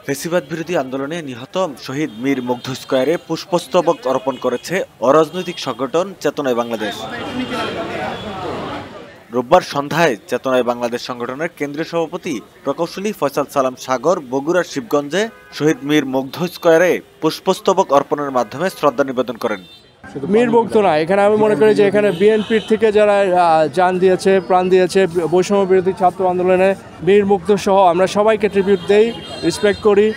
ফেসিবাদ বিরোধী আন্দোলনে নিহত শহীদ মীর মুগ্ধ স্কয়ারে পুষ্পস্তবক অর্পণ করেছে অরাজনৈতিক সংগঠন চেতনায় বাংলাদেশ। রোববার সন্ধ্যায় চেতনায় বাংলাদেশ সংগঠনের কেন্দ্রীয় সভাপতি প্রকৌশলী ফয়সাল সালাম সাগর বগুড়ার শিবগঞ্জে শহীদ মীর মুগ্ধ স্কয়ারে পুষ্পস্তবক অর্পণের মাধ্যমে শ্রদ্ধা নিবেদন করেন। মীর মুগ্ধ না, এখানে আমি মনে করি যে এখানে বিএনপির থেকে যারা জান দিয়েছে, প্রাণ দিয়েছে বৈষম্য বিরোধী ছাত্র আন্দোলনে, মীর মুগ্ধ সহ আমরা সবাইকে ট্রিবিউট দেই, রেসপেক্ট করি।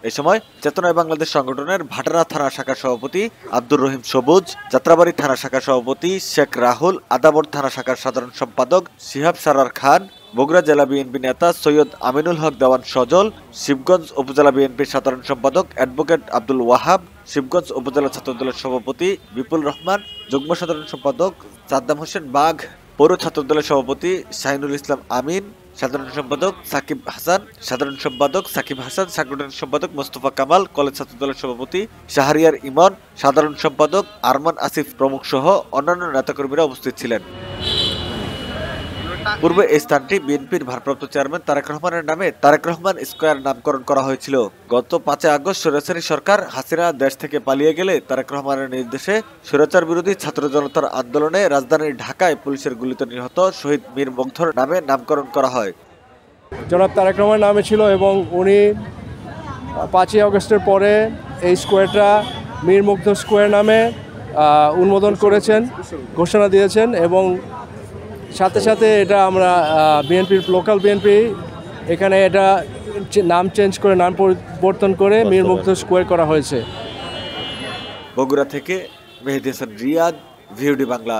এই সময় চেতনায় বাংলাদেশ সংগঠনের ভাটারা থানা শাখার সভাপতি আব্দুর রহিম সবুজ, যাত্রাবাড়ি থানা শাখার সভাপতি শেখ রাহুল, আদাবর থানা শাখার সাধারণ সম্পাদক শিহাব সারার খান, বগুড়া জেলা বিএনপি নেতা সৈয়দ আমিনুল হক দেওয়ান সজল, শিবগঞ্জ উপজেলা বিএনপির সাধারণ সম্পাদক অ্যাডভোকেট আব্দুল ওয়াহাব, শিবগঞ্জ উপজেলা ছাত্রদলের সভাপতি বিপুল রহমান, যুগ্ম সাধারণ সম্পাদক সাদ্দাম হোসেন বাঘ, পৌর ছাত্রদলের সভাপতি শাহিনুল ইসলাম আমিন, সাধারণ সম্পাদক সাকিব হাসান, সাংগঠনিক সম্পাদক মোস্তফা কামাল, কলেজ ছাত্রদলের সভাপতি শাহরিয়ার ইমন, সাধারণ সম্পাদক আরমান আসিফ প্রমুখ সহ অন্যান্য নেতাকর্মীরা উপস্থিত ছিলেন। পূর্বে এই স্থানটি বিএনপির ভারপ্রাপ্ত চেয়ারম্যান তারেক রহমানের নামে তারেক রহমান স্কয়ার নামকরণ করা হয়েছিল। গত 5 আগস্ট স্বৈরাচারী সরকার হাসিনা দেশ থেকে পালিয়ে গেলে তারেক রহমানের নির্দেশে স্বৈরাচার বিরোধী ছাত্র জনতার আন্দোলনে রাজধানীর ঢাকায় পুলিশের গুলিতে নিহত শহীদ মীর মুগ্ধর নামে নামকরণ করা হয়। জনাব তারেক রহমানের নামে ছিল এবং উনি 5 আগস্টের পরে এই স্কোয়ারটা মীর মুগ্ধ স্কোয়ার নামে অনুমোদন করেছেন, ঘোষণা দিয়েছেন এবং সাথে সাথে এটা আমরা বিএনপির লোকাল বিএনপি এখানে এটা নাম চেঞ্জ করে, নাম পরিবর্তন করে মীর মুগ্ধ স্কোয়ার করা হয়েছে। বগুড়া থেকে মেহেদী হাসান রিয়াদ, ভিওডি বাংলা।